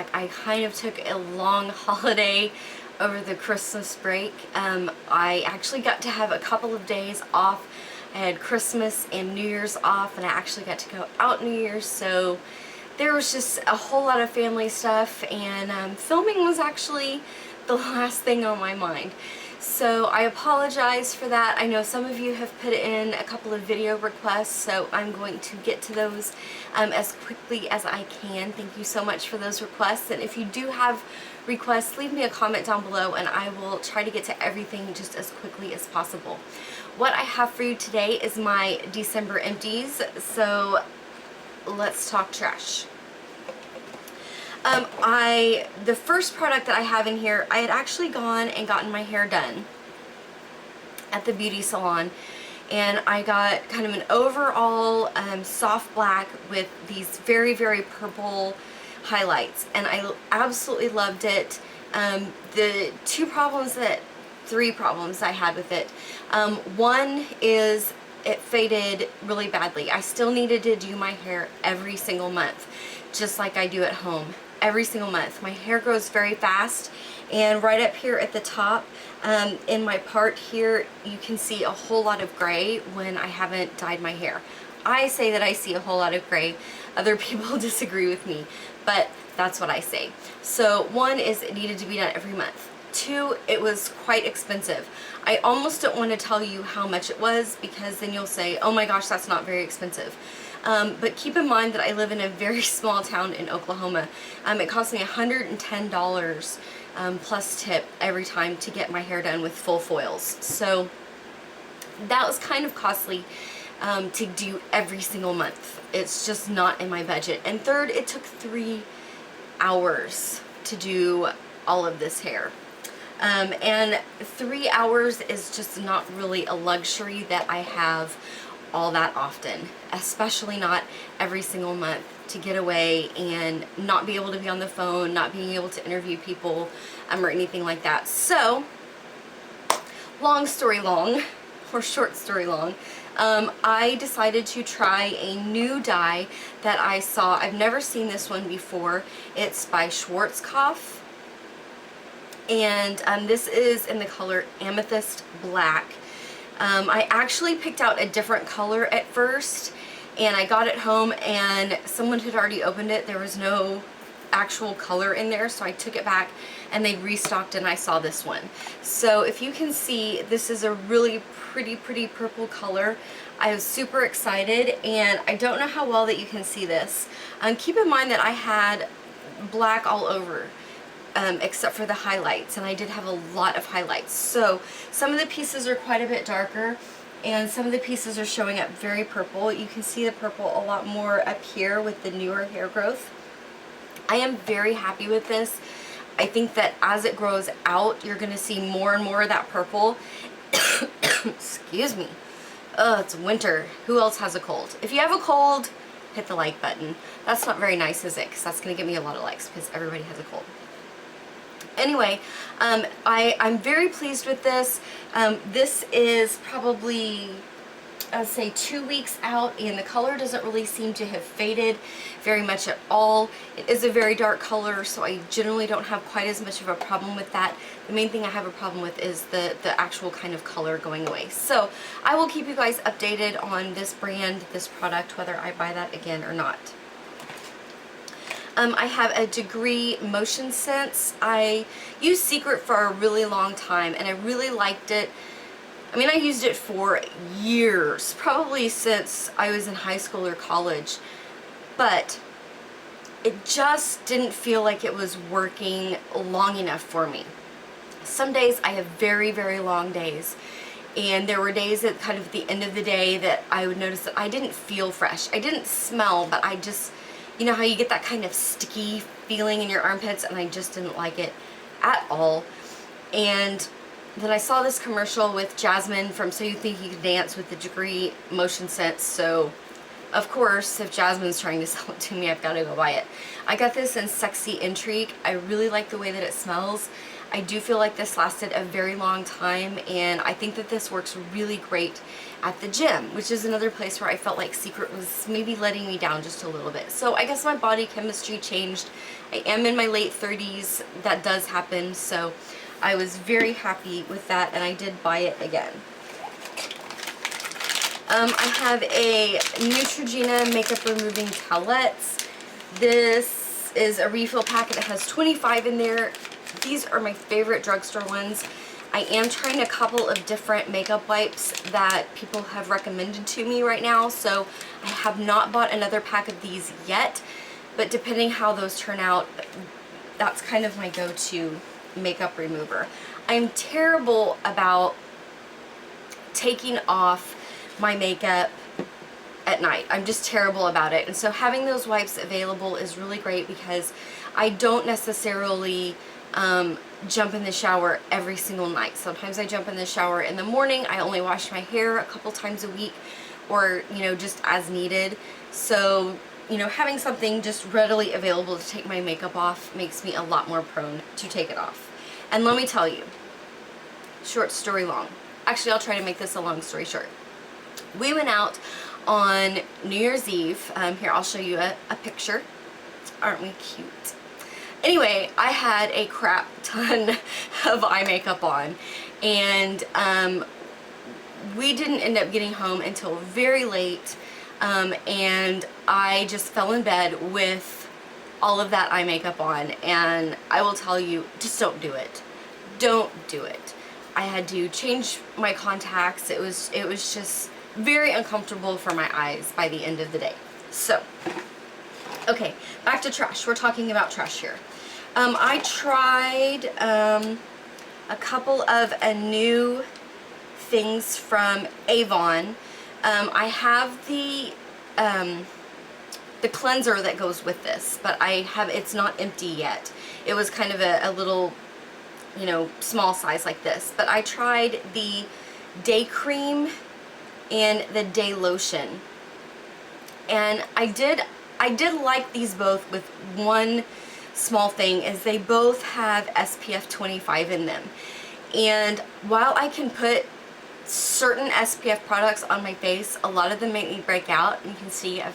back. I kind of took a long holiday over the Christmas break. I actually got to have a couple of days off. I had Christmas and New Year's off, and I actually got to go out New Year's, so there was just a whole lot of family stuff, and filming was actually the last thing on my mind. So I apologize for that. I know some of you have put in a couple of video requests, so I'm going to get to those as quickly as I can. Thank you so much for those requests, and if you do have requests, leave me a comment down below and I will try to get to everything just as quickly as possible. What I have for you today is my December empties, so let's talk trash. The first product that I have in here, I had actually gone and gotten my hair done at the beauty salon, and I got kind of an overall soft black with these very, very purple highlights, and I absolutely loved it. The three problems I had with it. One is it faded really badly. I still needed to do my hair every single month, just like I do at home. Every single month. My hair grows very fast, and right up here at the top, in my part here, you can see a whole lot of gray when I haven't dyed my hair. I say that I see a whole lot of gray. Other people disagree with me, but that's what I say. So one is it needed to be done every month. Two, it was quite expensive. I almost don't want to tell you how much it was, because then you'll say, oh my gosh, that's not very expensive. But keep in mind that I live in a very small town in Oklahoma. It cost me $110 plus tip every time to get my hair done with full foils. So that was kind of costly to do every single month. It's just not in my budget. And third, it took 3 hours to do all of this hair. And 3 hours is just not really a luxury that I have all that often, especially not every single month, to get away and not be able to be on the phone, not being able to interview people or anything like that. So long story long, or short story long, I decided to try a new dye that I saw. I've never seen this one before. It's by Schwarzkopf, and this is in the color Amethyst Black. I actually picked out a different color at first, and I got it home and someone had already opened it. There was no actual color in there, so I took it back and they restocked, and I saw this one. So if you can see, this is a really pretty purple color. I was super excited, and I don't know how well that you can see this. Keep in mind that I had black all over. Except for the highlights, and I did have a lot of highlights. So some of the pieces are quite a bit darker, and some of the pieces are showing up very purple. You can see the purple a lot more up here with the newer hair growth. I am very happy with this. I think that as it grows out, you're going to see more and more of that purple. Excuse me. Oh, it's winter. Who else has a cold? If you have a cold, hit the like button. That's not very nice, is it? Because that's going to give me a lot of likes, because everybody has a cold. Anyway, I'm very pleased with this. This is probably, I'd say, 2 weeks out, and the color doesn't really seem to have faded very much at all. It is a very dark color, so I generally don't have quite as much of a problem with that. The main thing I have a problem with is the actual kind of color going away. So I will keep you guys updated on this brand, this product, whether I buy that again or not. I have a Degree Motion Sense. I used Secret for a really long time, and I really liked it. I mean, I used it for years, probably since I was in high school or college, but it just didn't feel like it was working long enough for me. Some days I have very long days, and there were days at kind of the end of the day that I would notice that I didn't feel fresh. I didn't smell, but I just, you know how you get that kind of sticky feeling in your armpits, and I just didn't like it at all. And then I saw this commercial with Jasmine from So You Think You Can Dance with the Degree Motion Sense, so of course, if Jasmine's trying to sell it to me, I've got to go buy it. I got this in Sexy Intrigue. I really like the way that it smells. I do feel like this lasted a very long time, and I think that this works really great at the gym, which is another place where I felt like Secret was maybe letting me down just a little bit. So I guess my body chemistry changed. I am in my late 30s. That does happen, so I was very happy with that, and I did buy it again. I have a Neutrogena makeup removing towelettes. This is a refill packet. It has 25 in there. These are my favorite drugstore ones. I am trying a couple of different makeup wipes that people have recommended to me right now, so I have not bought another pack of these yet, but depending how those turn out, that's kind of my go-to makeup remover. I'm terrible about taking off my makeup at night. I'm just terrible about it, and so having those wipes available is really great because I don't necessarily jump in the shower every single night. Sometimes I jump in the shower in the morning. I only wash my hair a couple times a week, or just as needed. So having something just readily available to take my makeup off makes me a lot more prone to take it off. And let me tell you, short story long. Actually, I'll try to make this a long story short. We went out on New Year's Eve. Here, I'll show you a picture. Aren't we cute? Anyway, I had a crap ton of eye makeup on, and we didn't end up getting home until very late, and I just fell in bed with all of that eye makeup on, and I will tell you, just don't do it. Don't do it. I had to change my contacts. It was just very uncomfortable for my eyes by the end of the day. So, okay, back to trash. We're talking about trash here. I tried a couple of new things from Avon. I have the cleanser that goes with this, but it's not empty yet. It was kind of a little, small size like this. But I tried the day cream and the day lotion, and I did like these both, with one small thing is they both have SPF 25 in them. And while I can put certain SPF products on my face, a lot of them make me break out. You can see I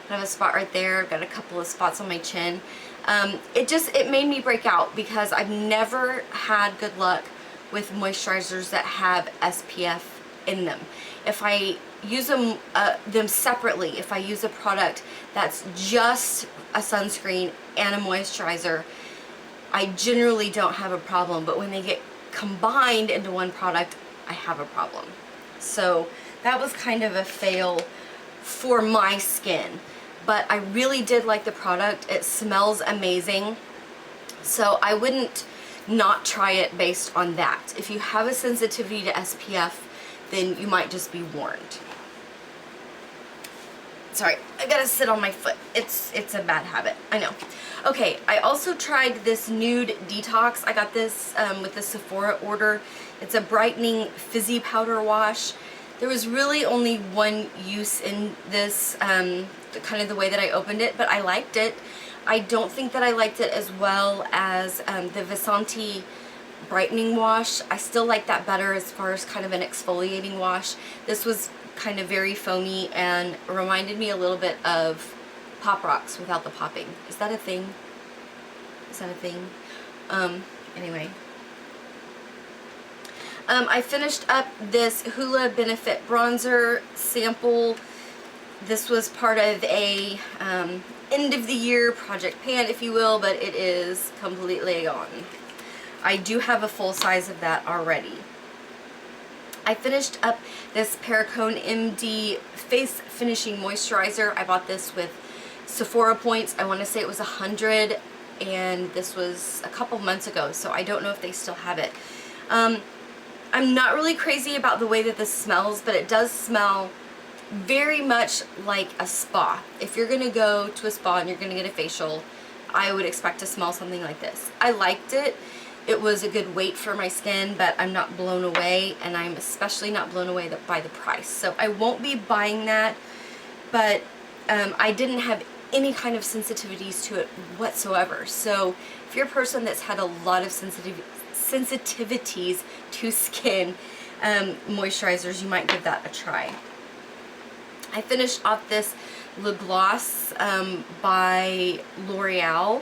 have a spot right there. I've got a couple of spots on my chin. It made me break out because I've never had good luck with moisturizers that have SPF in them. If I use them separately, if I use a product that's just a sunscreen and a moisturizer, I generally don't have a problem, but when they get combined into one product, I have a problem. So that was kind of a fail for my skin, but I really did like the product. It smells amazing, so I wouldn't not try it based on that. If you have a sensitivity to SPF, then you might just be warned. Sorry, I gotta sit on my foot. It's a bad habit, I know. Okay, I also tried this Nude Detox. I got this with the Sephora order. It's a brightening fizzy powder wash. There was really only one use in this, kind of the way that I opened it, but I liked it. I don't think that I liked it as well as the Vasanti brightening wash. I still like that better as far as kind of an exfoliating wash. This was kind of very foamy and reminded me a little bit of Pop Rocks without the popping. Is that a thing? Is that a thing? Anyway. I finished up this Hoola Benefit Bronzer sample. This was part of a end of the year project pan, if you will, but it is completely gone. I do have a full size of that already. I finished up this Perricone MD Face Finishing Moisturizer. I bought this with Sephora points. I want to say it was 100, and this was a couple months ago, so I don't know if they still have it. I'm not really crazy about the way that this smells, but it does smell very much like a spa. If you're going to go to a spa and you're going to get a facial, I would expect to smell something like this. I liked it. It was a good weight for my skin, but I'm not blown away, and I'm especially not blown away by the price. So I won't be buying that, but I didn't have any kind of sensitivities to it whatsoever. So if you're a person that's had a lot of sensitivities to skin moisturizers, you might give that a try. I finished off this lip gloss by L'Oreal,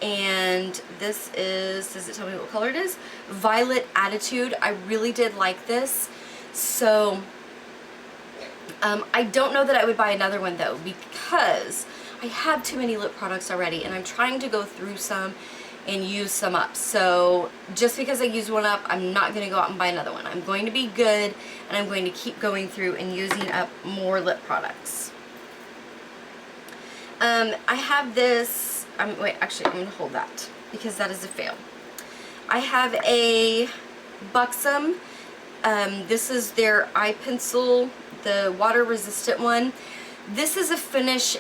and this is, does it tell me what color it is? Violet Attitude. I really did like this, so I don't know that I would buy another one though, because I have too many lip products already, and I'm trying to go through some and use some up. So just because I use one up, I'm not going to go out and buy another one. I'm going to be good, and I'm going to keep going through and using up more lip products. I have this, wait, actually I'm going to hold that because that is a fail. I have a Buxom. This is their eye pencil, the water resistant one. This is a finish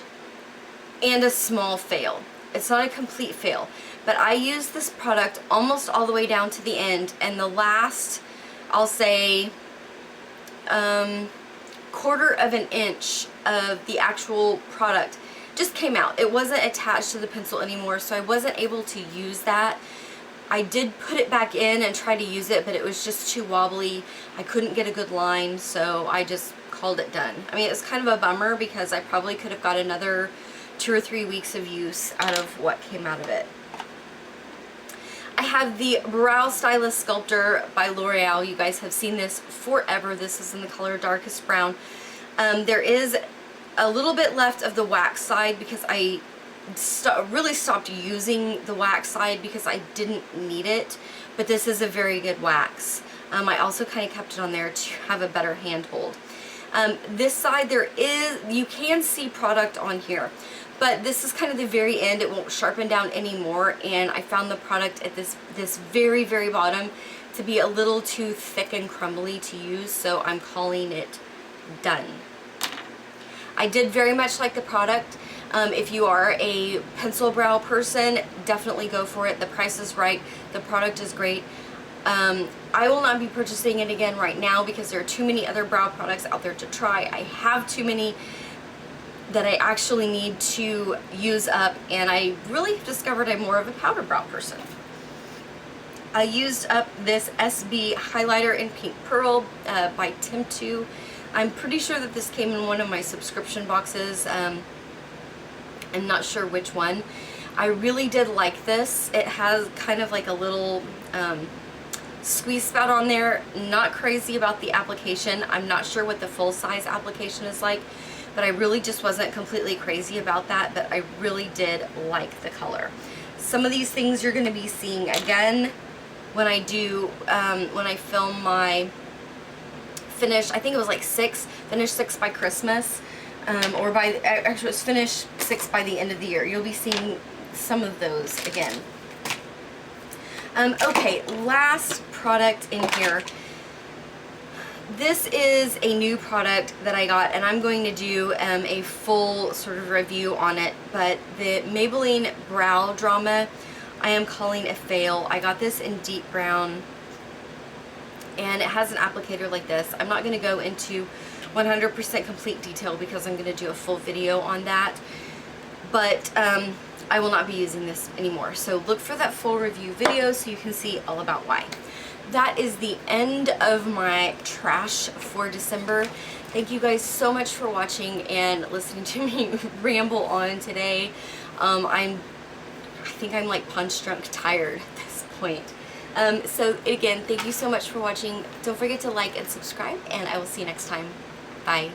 and a small fail. It's not a complete fail, but I used this product almost all the way down to the end, and the last, I'll say, quarter of an inch of the actual product just came out. It wasn't attached to the pencil anymore, so I wasn't able to use that. I did put it back in and try to use it, but it was just too wobbly. I couldn't get a good line, so I just called it done. I mean, it was kind of a bummer because I probably could have got another 2 or 3 weeks of use out of what came out of it. I have the Brow Stylist Sculptor by L'Oreal. You guys have seen this forever. This is in the color Darkest Brown. There is a little bit left of the wax side because I really stopped using the wax side because I didn't need it, but this is a very good wax. I also kind of kept it on there to have a better handhold. This side, you can see product on here, but this is kind of the very end. It won't sharpen down anymore, and I found the product at this very, very bottom to be a little too thick and crumbly to use, so I'm calling it done. I did very much like the product. If you are a pencil brow person, definitely go for it. The price is right. The product is great. I will not be purchasing it again right now because there are too many other brow products out there to try. I have too many that I actually need to use up, and I really discovered I'm more of a powder brow person. I used up this SB highlighter in Pink Pearl by Tim2. I'm pretty sure that this came in one of my subscription boxes. I'm not sure which one. I really did like this. It has kind of like a little squeeze spout on there. Not crazy about the application. I'm not sure what the full size application is like, but I really just wasn't completely crazy about that, but I really did like the color. Some of these things you're going to be seeing again when I do, when I film my finish. I think it was like finish 6 by Christmas, or by, actually it's finish 6 by the end of the year. You'll be seeing some of those again. Okay, last product in here. This is a new product that I got, and I'm going to do a full sort of review on it, but the Maybelline Brow Drama, I am calling a fail. I got this in deep brown, and it has an applicator like this. I'm not going to go into 100% complete detail because I'm going to do a full video on that, but I will not be using this anymore. So look for that full review video so you can see all about why. That is the end of my trash for December. Thank you guys so much for watching and listening to me ramble on today. I think I'm like punch drunk tired at this point. So again, thank you so much for watching. Don't forget to like and subscribe, and I will see you next time. Bye.